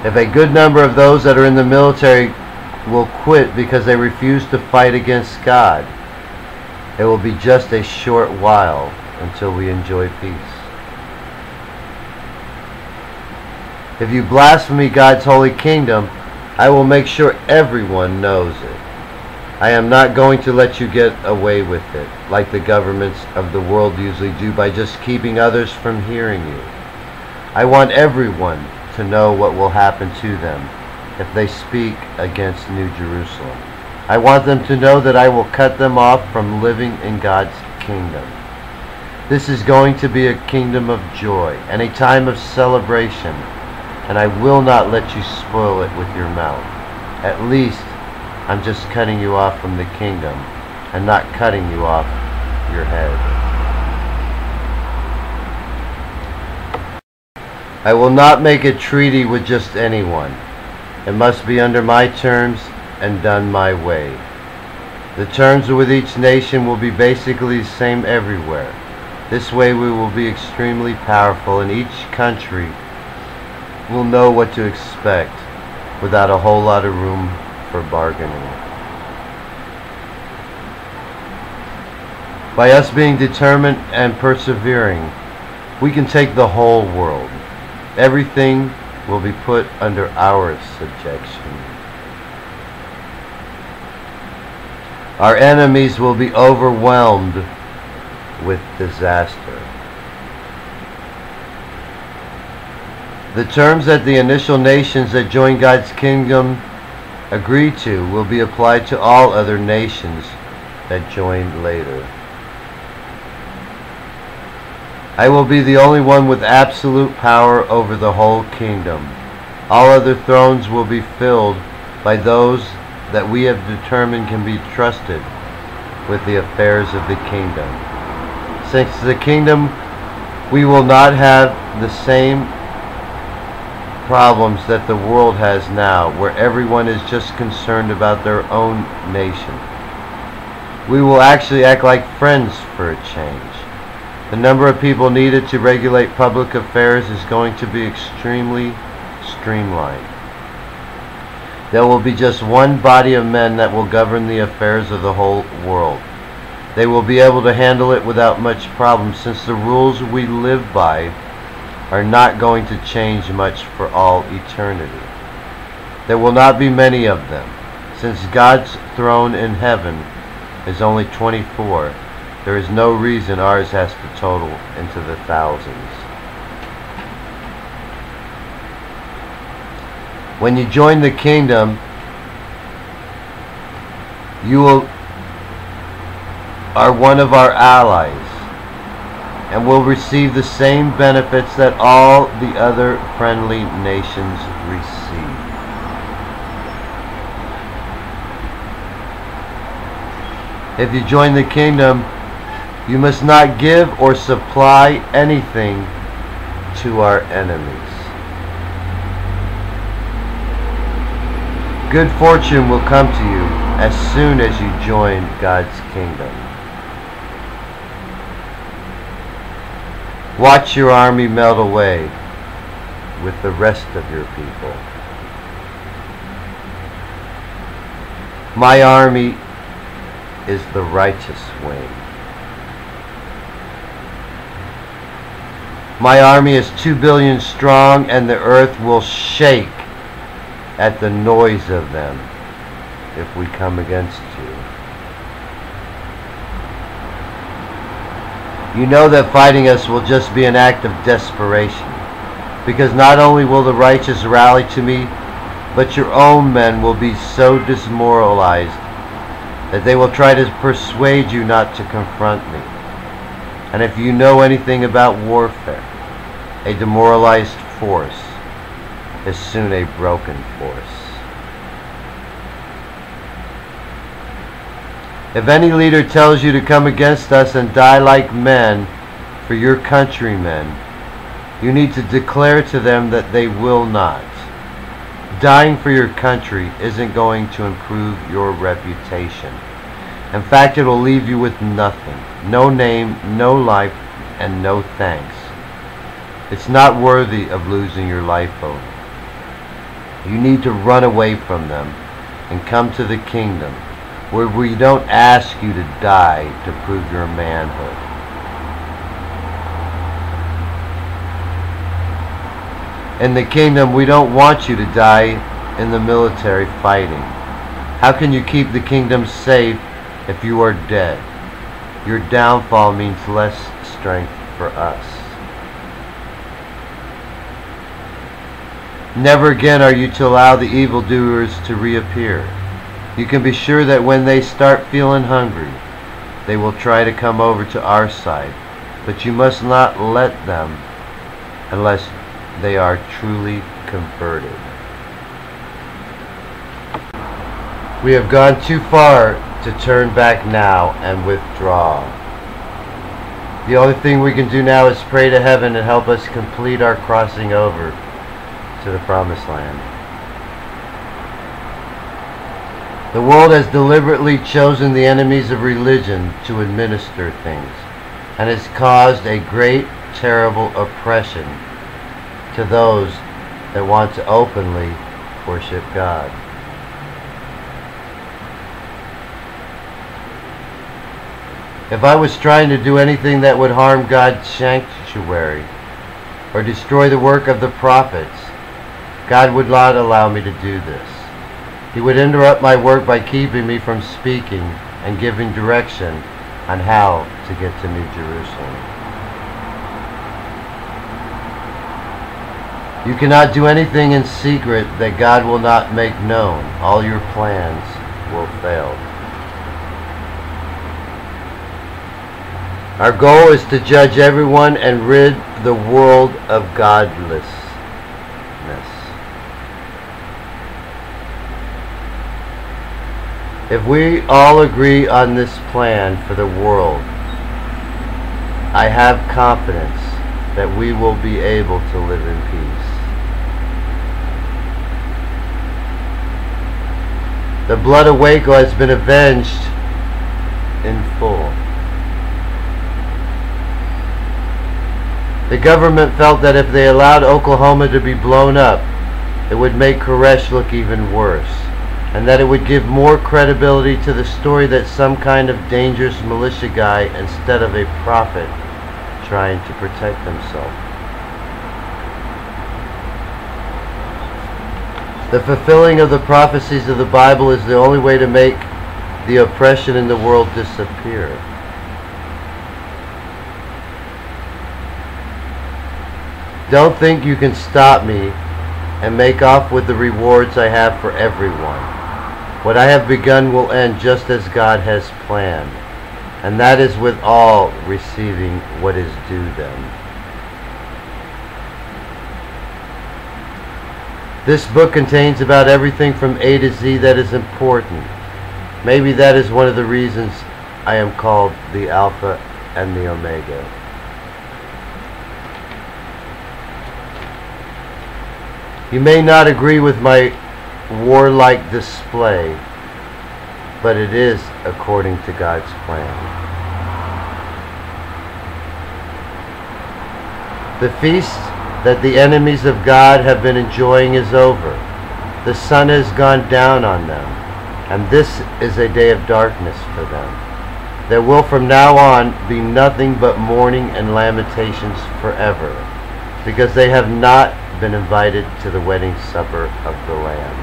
If a good number of those that are in the military will quit because they refuse to fight against God, it will be just a short while until we enjoy peace. If you blaspheme God's holy kingdom, I will make sure everyone knows it. I am not going to let you get away with it, like the governments of the world usually do by just keeping others from hearing you. I want everyone to know what will happen to them if they speak against New Jerusalem. I want them to know that I will cut them off from living in God's kingdom. This is going to be a kingdom of joy and a time of celebration, and I will not let you spoil it with your mouth. At least, I'm just cutting you off from the kingdom and not cutting you off your head. I will not make a treaty with just anyone. It must be under my terms and done my way. The terms with each nation will be basically the same everywhere. This way we will be extremely powerful, and each country will know what to expect without a whole lot of room for bargaining. By us being determined and persevering, we can take the whole world. Everything will be put under our subjection. Our enemies will be overwhelmed with disaster. The terms that the initial nations that join God's kingdom agree to will be applied to all other nations that join later. I will be the only one with absolute power over the whole kingdom. All other thrones will be filled by those that we have determined can be trusted with the affairs of the kingdom. Since the kingdom, we will not have the same problems that the world has now, where everyone is just concerned about their own nation. We will actually act like friends for a change. The number of people needed to regulate public affairs is going to be extremely streamlined. There will be just one body of men that will govern the affairs of the whole world. They will be able to handle it without much problem, since the rules we live by are not going to change much for all eternity. There will not be many of them. Since God's throne in heaven is only 24, there is no reason ours has to total into the thousands. When you join the kingdom, you are one of our allies and will receive the same benefits that all the other friendly nations receive. If you join the kingdom, you must not give or supply anything to our enemies. Good fortune will come to you as soon as you join God's kingdom. Watch your army melt away with the rest of your people. My army is the righteous wing. My army is 2 billion strong, and the earth will shake at the noise of them if we come against you. You know that fighting us will just be an act of desperation, because not only will the righteous rally to me, but your own men will be so demoralized that they will try to persuade you not to confront me. And if you know anything about warfare, a demoralized force is soon a broken force. If any leader tells you to come against us and die like men for your countrymen, you need to declare to them that they will not. Dying for your country isn't going to improve your reputation. In fact, it will leave you with nothing. No name, no life, and no thanks. It's not worthy of losing your life over. You need to run away from them and come to the kingdom, where we don't ask you to die to prove your manhood. In the kingdom, we don't want you to die in the military fighting. How can you keep the kingdom safe if you are dead? Your downfall means less strength for us. Never again are you to allow the evildoers to reappear. You can be sure that when they start feeling hungry, they will try to come over to our side, but you must not let them unless they are truly converted. We have gone too far to turn back now and withdraw. The only thing we can do now is pray to heaven and help us complete our crossing over to the promised land. The world has deliberately chosen the enemies of religion to administer things, and has caused a great, terrible oppression to those that want to openly worship God. If I was trying to do anything that would harm God's sanctuary or destroy the work of the prophets, God would not allow me to do this. He would interrupt my work by keeping me from speaking and giving direction on how to get to New Jerusalem. You cannot do anything in secret that God will not make known. All your plans will fail. Our goal is to judge everyone and rid the world of godlessness. If we all agree on this plan for the world, I have confidence that we will be able to live in peace. The blood of Waco has been avenged in full. The government felt that if they allowed Oklahoma to be blown up, it would make Koresh look even worse, and that it would give more credibility to the story that some kind of dangerous militia guy instead of a prophet trying to protect himself. The fulfilling of the prophecies of the Bible is the only way to make the oppression in the world disappear. Don't think you can stop me and make off with the rewards I have for everyone. What I have begun will end just as God has planned, and that is with all receiving what is due them. This book contains about everything from A to Z that is important. Maybe that is one of the reasons I am called the Alpha and the Omega. You may not agree with my warlike display, but it is according to God's plan. The feast that the enemies of God have been enjoying is over. The sun has gone down on them, and this is a day of darkness for them. There will from now on be nothing but mourning and lamentations forever, because they have not been invited to the wedding supper of the Lamb.